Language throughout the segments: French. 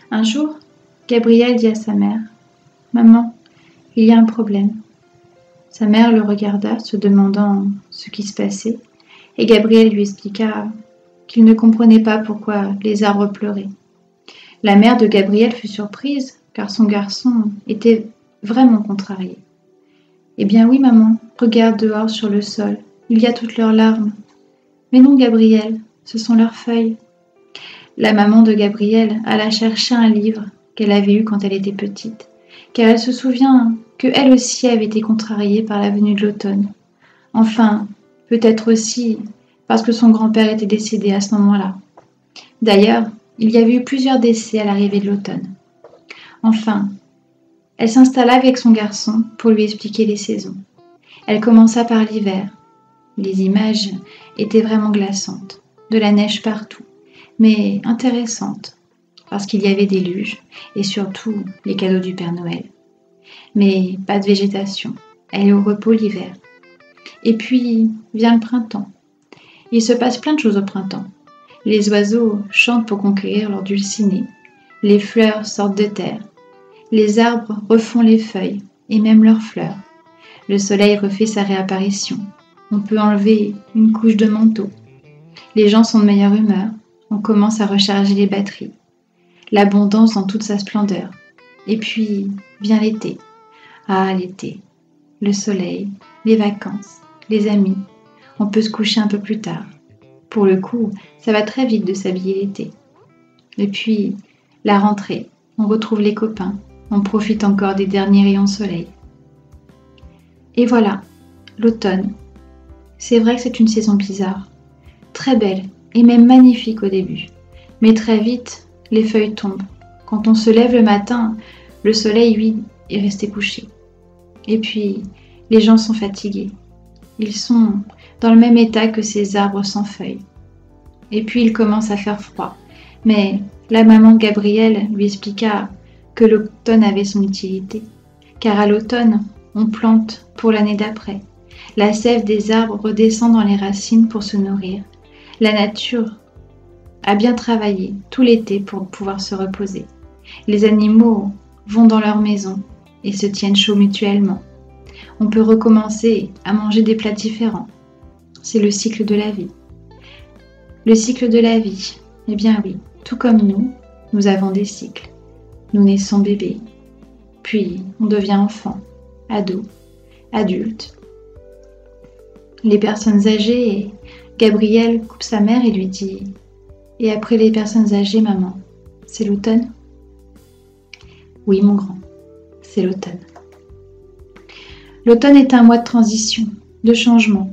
Un jour, Gabriel dit à sa mère « Maman, il y a un problème. » Sa mère le regarda, se demandant ce qui se passait, et Gabriel lui expliqua qu'il ne comprenait pas pourquoi les arbres pleuraient. La mère de Gabriel fut surprise, car son garçon était vraiment contrarié. « Eh bien oui, maman, regarde dehors sur le sol, il y a toutes leurs larmes. »« Mais non, Gabriel, ce sont leurs feuilles. » La maman de Gabriel alla chercher un livre qu'elle avait eu quand elle était petite, car elle se souvient qu'elle aussi avait été contrariée par la venue de l'automne. Enfin, peut-être aussi parce que son grand-père était décédé à ce moment-là. D'ailleurs, il y avait eu plusieurs décès à l'arrivée de l'automne. Enfin, elle s'installa avec son garçon pour lui expliquer les saisons. Elle commença par l'hiver. Les images étaient vraiment glaçantes, de la neige partout, mais intéressantes, parce qu'il y avait des luges et surtout les cadeaux du Père Noël. Mais pas de végétation, elle est au repos l'hiver. Et puis vient le printemps. Il se passe plein de choses au printemps. Les oiseaux chantent pour conquérir leur dulcinée. Les fleurs sortent de terre. Les arbres refont les feuilles et même leurs fleurs. Le soleil refait sa réapparition. On peut enlever une couche de manteau. Les gens sont de meilleure humeur. On commence à recharger les batteries. L'abondance dans toute sa splendeur. Et puis vient l'été. Ah, l'été. Le soleil, les vacances, les amis. On peut se coucher un peu plus tard. Pour le coup, ça va très vite de s'habiller l'été. Et puis, la rentrée. On retrouve les copains. On profite encore des derniers rayons de soleil. Et voilà, l'automne. C'est vrai que c'est une saison bizarre. Très belle et même magnifique au début. Mais très vite, les feuilles tombent. Quand on se lève le matin, le soleil, lui, est resté couché. Et puis, les gens sont fatigués. Ils sont dans le même état que ces arbres sans feuilles. Et puis, il commence à faire froid. Mais la maman de Gabriel lui expliqua que l'automne avait son utilité. Car à l'automne, on plante pour l'année d'après. La sève des arbres redescend dans les racines pour se nourrir. La nature a bien travaillé tout l'été pour pouvoir se reposer. Les animaux vont dans leur maison et se tiennent chaud mutuellement. On peut recommencer à manger des plats différents. C'est le cycle de la vie. Le cycle de la vie, eh bien oui, tout comme nous avons des cycles. Nous naissons bébés, puis on devient enfant, ado, adulte. Les personnes âgées, Gabriel coupe sa mère et lui dit « Et après les personnes âgées, maman, c'est l'automne ?» Oui, mon grand, c'est l'automne. L'automne est un mois de transition, de changement,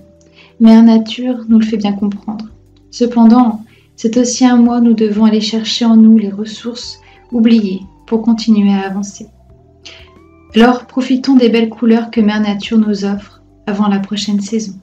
Mère Nature nous le fait bien comprendre. Cependant, c'est aussi un mois où nous devons aller chercher en nous les ressources oubliées pour continuer à avancer. Alors, profitons des belles couleurs que Mère Nature nous offre avant la prochaine saison.